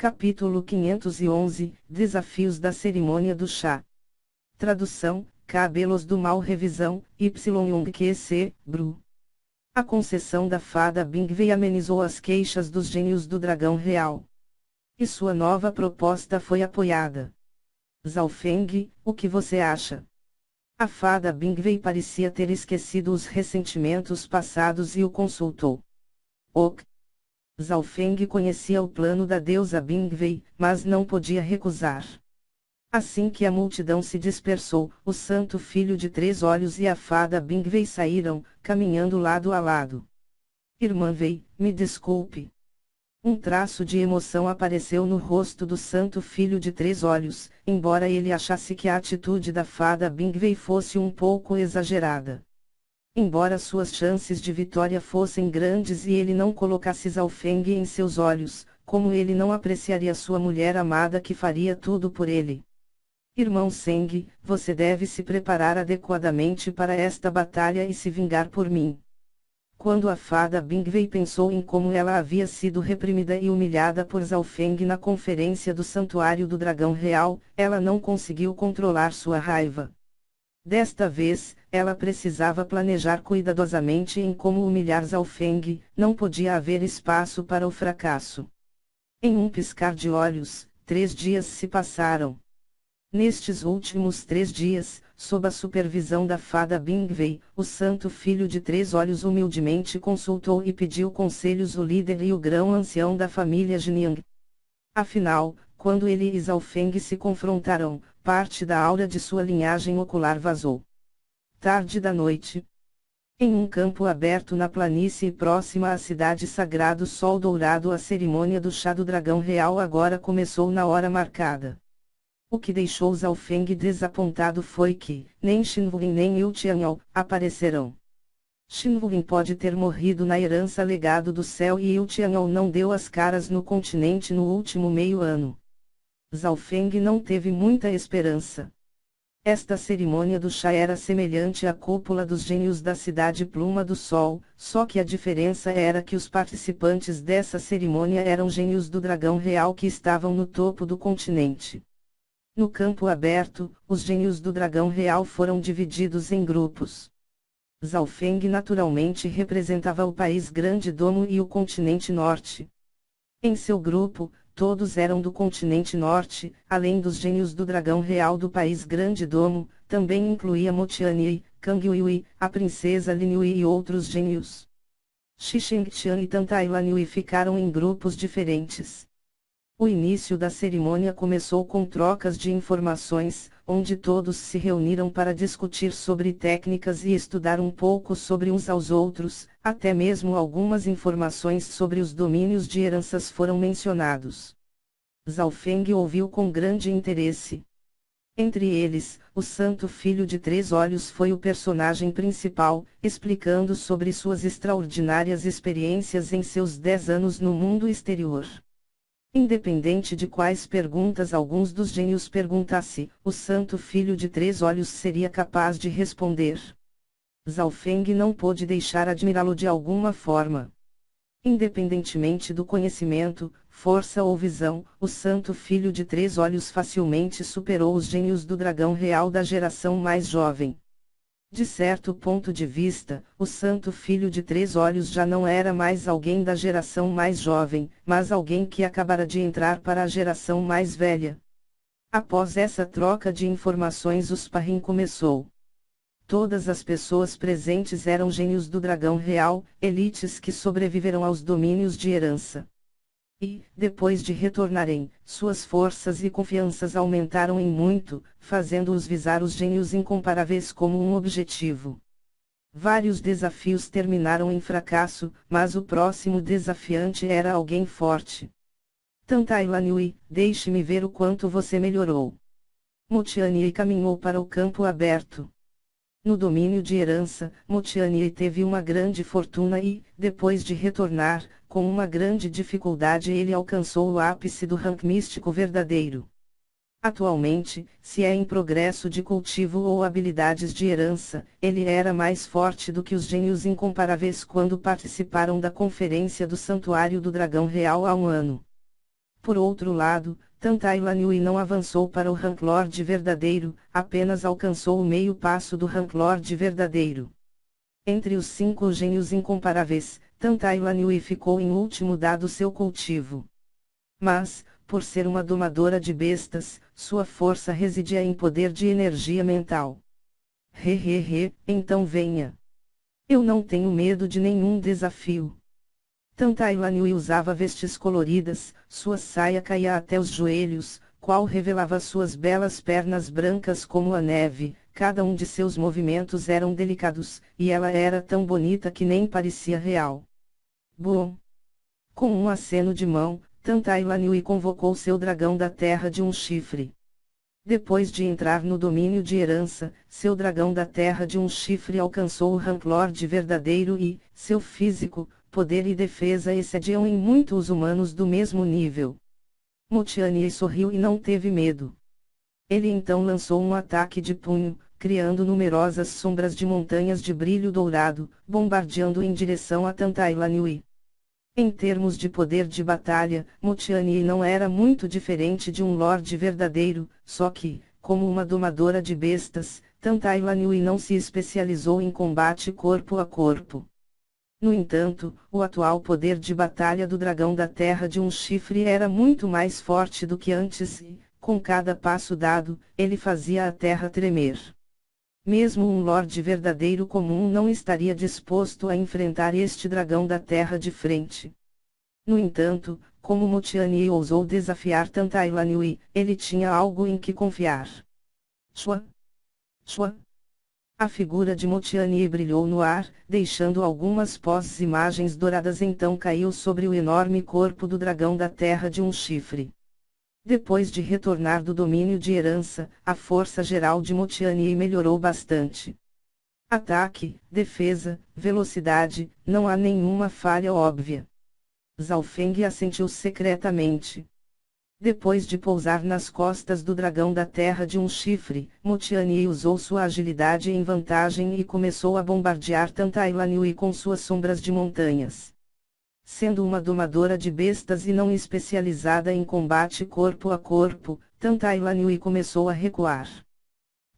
Capítulo 511, Desafios da cerimônia do chá. Tradução, Cabelos do Mal Revisão, Y. Young Q.C., Bru. A concessão da fada Bingvei amenizou as queixas dos gênios do dragão real. E sua nova proposta foi apoiada. Zhao Feng, o que você acha? A fada Bingvei parecia ter esquecido os ressentimentos passados e o consultou. Ok. Zhao Feng conhecia o plano da deusa Bingvei, mas não podia recusar. Assim que a multidão se dispersou, o santo filho de 3 olhos e a fada Bingvei saíram, caminhando lado a lado. Irmã Vei, me desculpe. Um traço de emoção apareceu no rosto do santo filho de 3 olhos, embora ele achasse que a atitude da fada Bingvei fosse um pouco exagerada. Embora suas chances de vitória fossem grandes e ele não colocasse Zhao Feng em seus olhos, como ele não apreciaria sua mulher amada que faria tudo por ele. Irmão Seng, você deve se preparar adequadamente para esta batalha e se vingar por mim. Quando a fada Bingvei pensou em como ela havia sido reprimida e humilhada por Zhao Feng na conferência do Santuário do Dragão Real, ela não conseguiu controlar sua raiva. Desta vez, ela precisava planejar cuidadosamente em como humilhar Zhao Feng, não podia haver espaço para o fracasso. Em um piscar de olhos, 3 dias se passaram. Nestes últimos 3 dias, sob a supervisão da fada Bingvei, o santo filho de 3 olhos humildemente consultou e pediu conselhos o líder e o grão-ancião da família Jinyang. Afinal, quando ele e Zhao Feng se confrontaram, parte da aura de sua linhagem ocular vazou. Tarde da noite. Em um campo aberto na planície próxima à cidade sagrada Sol Dourado, a cerimônia do chá do dragão real agora começou na hora marcada. O que deixou Zhao Feng desapontado foi que, nem Xinwulin nem Yu Tianyao aparecerão. Xinwulin pode ter morrido na herança legado do céu e Yu Tianyao não deu as caras no continente no último meio ano. Zhao Feng não teve muita esperança. Esta cerimônia do chá era semelhante à cúpula dos gênios da cidade Pluma do Sol, só que a diferença era que os participantes dessa cerimônia eram gênios do dragão real que estavam no topo do continente. No campo aberto, os gênios do dragão real foram divididos em grupos. Zhao Feng naturalmente representava o país Grande Domo e o continente norte. Em seu grupo, todos eram do continente norte, além dos gênios do dragão real do país Grande Domo, também incluía Mo Tianyi, Kang Yuyi, a princesa Lin Yui e outros gênios. Shi Shengtian e Tantai Lan Yui ficaram em grupos diferentes. O início da cerimônia começou com trocas de informações, onde todos se reuniram para discutir sobre técnicas e estudar um pouco sobre uns aos outros, até mesmo algumas informações sobre os domínios de heranças foram mencionados. Zhao Feng ouviu com grande interesse. Entre eles, o santo filho de 3 olhos foi o personagem principal, explicando sobre suas extraordinárias experiências em seus 10 anos no mundo exterior. Independente de quais perguntas alguns dos gênios perguntasse, o santo filho de 3 olhos seria capaz de responder. Zhao Feng não pôde deixar admirá-lo de alguma forma. Independentemente do conhecimento, força ou visão, o santo filho de 3 olhos facilmente superou os gênios do dragão real da geração mais jovem. De certo ponto de vista, o santo filho de 3 olhos já não era mais alguém da geração mais jovem, mas alguém que acabara de entrar para a geração mais velha. Após essa troca de informações, o sparring começou. Todas as pessoas presentes eram gênios do dragão real, elites que sobreviveram aos domínios de herança. E, depois de retornarem, suas forças e confianças aumentaram em muito, fazendo-os visar os gênios incomparáveis como um objetivo. Vários desafios terminaram em fracasso, mas o próximo desafiante era alguém forte. Tantai Lan Yui, deixe-me ver o quanto você melhorou. Mo Tianyi caminhou para o campo aberto. No domínio de herança, Mo Tianyi teve uma grande fortuna e, depois de retornar, com uma grande dificuldade ele alcançou o ápice do rank místico verdadeiro. Atualmente, se é em progresso de cultivo ou habilidades de herança, ele era mais forte do que os gênios incomparáveis quando participaram da conferência do Santuário do Dragão Real há um ano. Por outro lado, Tantailanui não avançou para o Rank Lord verdadeiro, apenas alcançou o meio passo do Rank Lord verdadeiro. Entre os 5 gênios incomparáveis, Tantailanui ficou em último dado seu cultivo. Mas, por ser uma domadora de bestas, sua força residia em poder de energia mental. Então venha. Eu não tenho medo de nenhum desafio. Tantailanui usava vestes coloridas, sua saia caía até os joelhos, qual revelava suas belas pernas brancas como a neve, cada um de seus movimentos eram delicados, e ela era tão bonita que nem parecia real. Bom! Com um aceno de mão, Tantailanui convocou seu dragão da terra de um chifre. Depois de entrar no domínio de herança, seu dragão da terra de um chifre alcançou o Rank Lord verdadeiro e, seu físico, poder e defesa excediam em muito os humanos do mesmo nível. Motiani sorriu e não teve medo. Ele então lançou um ataque de punho, criando numerosas sombras de montanhas de brilho dourado, bombardeando em direção a Tantailanui. Em termos de poder de batalha, Motiani não era muito diferente de um Lorde verdadeiro, só que, como uma domadora de bestas, Tantailanui não se especializou em combate corpo a corpo. No entanto, o atual poder de batalha do dragão da terra de um chifre era muito mais forte do que antes e, com cada passo dado, ele fazia a terra tremer. Mesmo um lorde verdadeiro comum não estaria disposto a enfrentar este dragão da terra de frente. No entanto, como Motiani ousou desafiar Tantailanui, ele tinha algo em que confiar. Shua! Shua! A figura de Motiani brilhou no ar, deixando algumas pós-imagens douradas, então caiu sobre o enorme corpo do dragão da terra de um chifre. Depois de retornar do domínio de herança, a força geral de Motiani melhorou bastante. Ataque, defesa, velocidade, não há nenhuma falha óbvia. Zhao Feng assentiu secretamente. Depois de pousar nas costas do dragão da terra de um chifre, Motiani usou sua agilidade em vantagem e começou a bombardear Tantailanui com suas sombras de montanhas. Sendo uma domadora de bestas e não especializada em combate corpo a corpo, Tantailanui começou a recuar.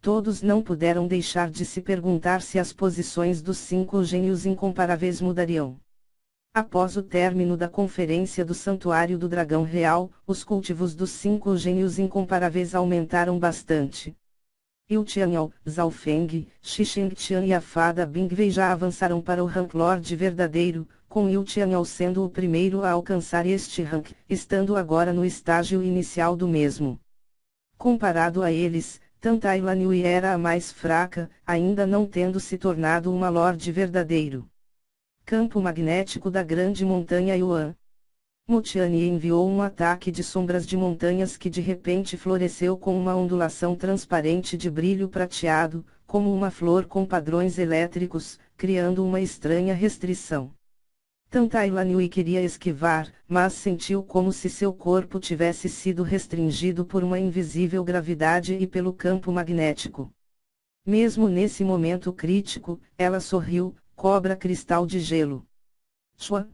Todos não puderam deixar de se perguntar se as posições dos 5 gênios incomparáveis mudariam. Após o término da conferência do Santuário do Dragão Real, os cultivos dos 5 gênios incomparáveis aumentaram bastante. Yu Tianyao, Zhao Feng, Shi Shengtian e a fada Bingwei já avançaram para o Rank Lord verdadeiro, com Yu Tianyao sendo o primeiro a alcançar este rank, estando agora no estágio inicial do mesmo. Comparado a eles, Tantailanui era a mais fraca, ainda não tendo se tornado uma Lorde verdadeiro. Campo magnético da grande montanha Yuan. Motiani enviou um ataque de sombras de montanhas que de repente floresceu com uma ondulação transparente de brilho prateado, como uma flor com padrões elétricos, criando uma estranha restrição. Tantailanui queria esquivar, mas sentiu como se seu corpo tivesse sido restringido por uma invisível gravidade e pelo campo magnético. Mesmo nesse momento crítico, ela sorriu, cobra cristal de gelo. Shua!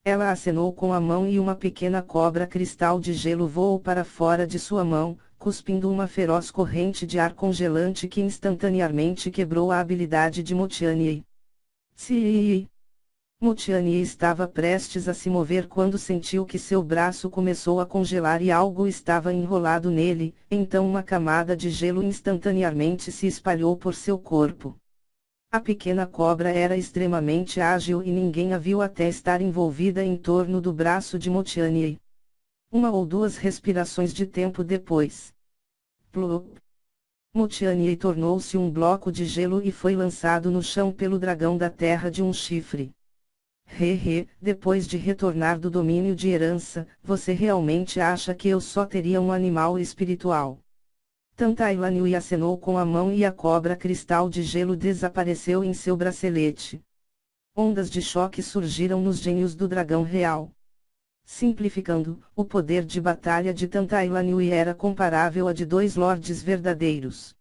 Ela acenou com a mão e uma pequena cobra cristal de gelo voou para fora de sua mão, cuspindo uma feroz corrente de ar congelante que instantaneamente quebrou a habilidade de Motiani. Sim! Motiani estava prestes a se mover quando sentiu que seu braço começou a congelar e algo estava enrolado nele, então uma camada de gelo instantaneamente se espalhou por seu corpo. A pequena cobra era extremamente ágil e ninguém a viu até estar envolvida em torno do braço de Motiani. Uma ou duas respirações de tempo depois. Plop! Motiani tornou-se um bloco de gelo e foi lançado no chão pelo dragão da terra de um chifre. Depois de retornar do domínio de herança, você realmente acha que eu só teria um animal espiritual? Tantailanui acenou com a mão e a cobra cristal de gelo desapareceu em seu bracelete. Ondas de choque surgiram nos gênios do dragão real. Simplificando, o poder de batalha de Tantailanui era comparável a de 2 lordes verdadeiros.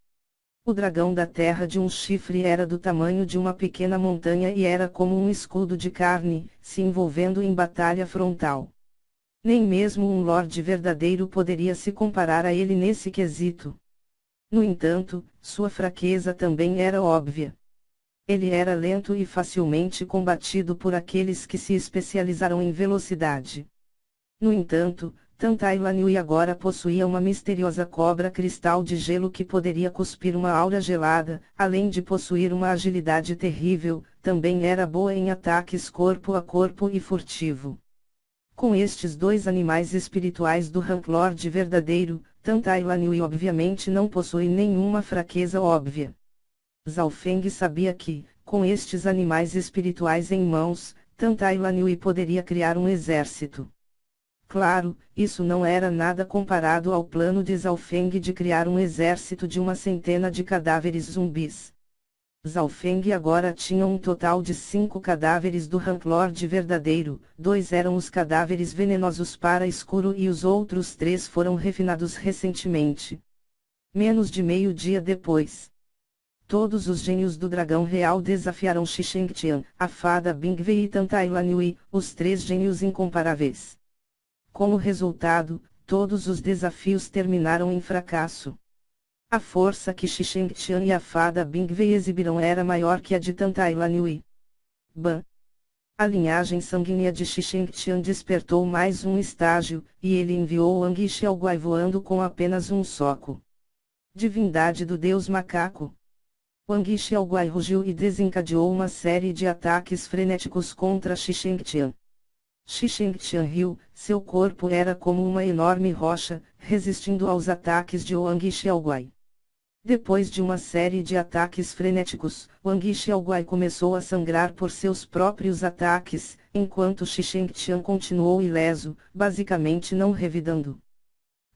O dragão da terra de um chifre era do tamanho de uma pequena montanha e era como um escudo de carne, se envolvendo em batalha frontal. Nem mesmo um lorde verdadeiro poderia se comparar a ele nesse quesito. No entanto, sua fraqueza também era óbvia. Ele era lento e facilmente combatido por aqueles que se especializaram em velocidade. No entanto, Tantai Lanui agora possuía uma misteriosa cobra cristal de gelo que poderia cuspir uma aura gelada, além de possuir uma agilidade terrível, também era boa em ataques corpo a corpo e furtivo. Com estes dois animais espirituais do Rank-Lord verdadeiro, Tantai Lanui obviamente não possui nenhuma fraqueza óbvia. Zhao Feng sabia que, com estes animais espirituais em mãos, Tantai Lanui poderia criar um exército. Claro, isso não era nada comparado ao plano de Zhao Feng de criar um exército de uma centena de cadáveres zumbis. Zhao Feng agora tinha um total de 5 cadáveres do Rank-Lord verdadeiro, 2 eram os cadáveres venenosos para escuro e os outros 3 foram refinados recentemente. Menos de meio-dia depois. Todos os gênios do dragão real desafiaram Shi Shengtian, a fada Bingwei e Tantai Lanui, os 3 gênios incomparáveis. Como resultado, todos os desafios terminaram em fracasso. A força que Shi Shengtian e a fada Bingwei exibiram era maior que a de Tantai Lanui. Ban. A linhagem sanguínea de Shi Shengtian despertou mais um estágio, e ele enviou Wang Xiaoguai voando com apenas um soco. Divindade do deus macaco. Wang Xiaoguai rugiu e desencadeou uma série de ataques frenéticos contra Shi Shengtian. Shi Shengtian riu, seu corpo era como uma enorme rocha, resistindo aos ataques de Wang Xiaoguai. Depois de uma série de ataques frenéticos, Wang Xiaoguai começou a sangrar por seus próprios ataques, enquanto Shi Shengtian continuou ileso, basicamente não revidando.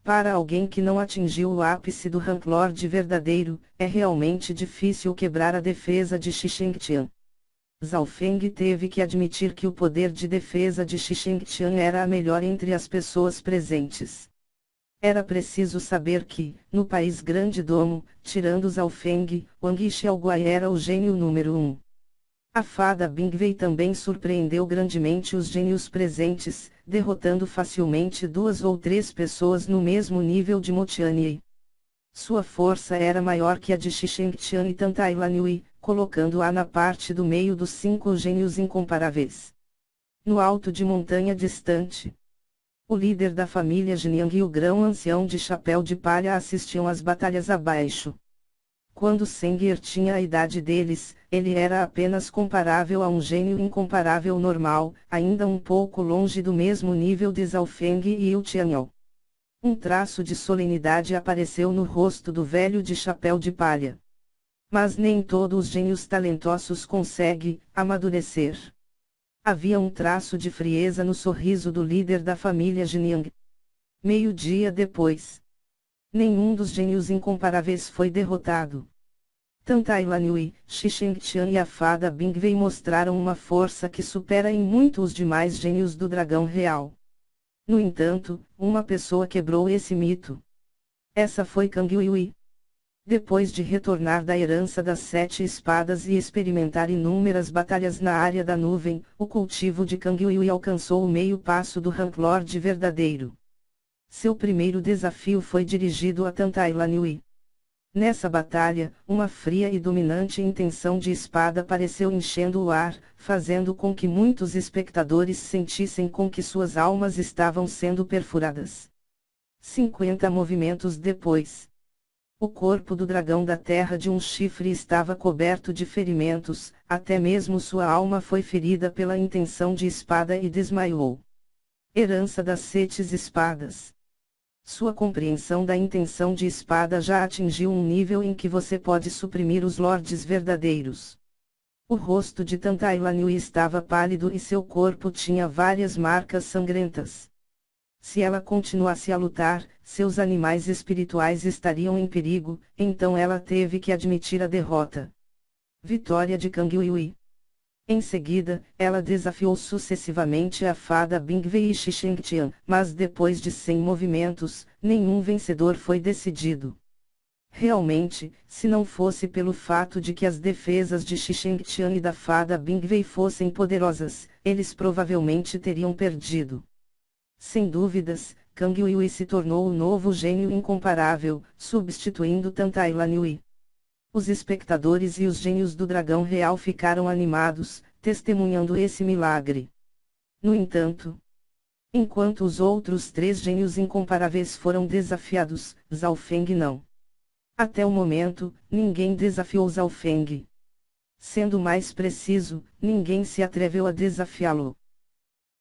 Para alguém que não atingiu o ápice do Rank-Lord verdadeiro, é realmente difícil quebrar a defesa de Shi Shengtian. Zhao Feng teve que admitir que o poder de defesa de Shi Shengtian era a melhor entre as pessoas presentes. Era preciso saber que, no país Grande Domo, tirando Zhao Feng, Wang Xiaoguai era o gênio número 1. A fada Bingwei também surpreendeu grandemente os gênios presentes, derrotando facilmente 2 ou 3 pessoas no mesmo nível de Motianyi. Sua força era maior que a de Shi Shengtian e Tantai Lanui, colocando-a na parte do meio dos 5 gênios incomparáveis. No alto de montanha distante, o líder da família Jinyang e o grão ancião de chapéu de palha assistiam às batalhas abaixo. Quando Sengir tinha a idade deles, ele era apenas comparável a um gênio incomparável normal, ainda um pouco longe do mesmo nível de Zhao Feng e Yu Tianyao. Um traço de solenidade apareceu no rosto do velho de chapéu de palha. Mas nem todos os gênios talentosos conseguem amadurecer. Havia um traço de frieza no sorriso do líder da família Jinyang. Meio-dia depois, nenhum dos gênios incomparáveis foi derrotado. Tantai Lanui, Shi Shengtian e a fada Bingwei mostraram uma força que supera em muito os demais gênios do dragão real. No entanto, uma pessoa quebrou esse mito. Essa foi Kang Yuyi. Depois de retornar da herança das 7 espadas e experimentar inúmeras batalhas na área da nuvem, o cultivo de Kang Yuyi alcançou o meio passo do Rank-Lord verdadeiro. Seu primeiro desafio foi dirigido a Tantai Lanui. Nessa batalha, uma fria e dominante intenção de espada pareceu enchendo o ar, fazendo com que muitos espectadores sentissem com que suas almas estavam sendo perfuradas. 50 movimentos depois, o corpo do dragão da terra de um chifre estava coberto de ferimentos, até mesmo sua alma foi ferida pela intenção de espada e desmaiou. Herança das 7 espadas. Sua compreensão da intenção de espada já atingiu um nível em que você pode suprimir os lordes verdadeiros. O rosto de Tantai Lanui estava pálido e seu corpo tinha várias marcas sangrentas. Se ela continuasse a lutar, seus animais espirituais estariam em perigo, então ela teve que admitir a derrota. Vitória de Kang Yuyi. Em seguida, ela desafiou sucessivamente a fada Bingwei e Shi Shengtian, mas depois de 100 movimentos, nenhum vencedor foi decidido. Realmente, se não fosse pelo fato de que as defesas de Shi Shengtian e da fada Bingwei fossem poderosas, eles provavelmente teriam perdido. Sem dúvidas, Kang Yui se tornou o novo gênio incomparável, substituindo Tantai Lan Yui. Os espectadores e os gênios do Dragão Real ficaram animados, testemunhando esse milagre. No entanto, enquanto os outros 3 gênios incomparáveis foram desafiados, Zhao Feng não. Até o momento, ninguém desafiou Zhao Feng. Sendo mais preciso, ninguém se atreveu a desafiá-lo.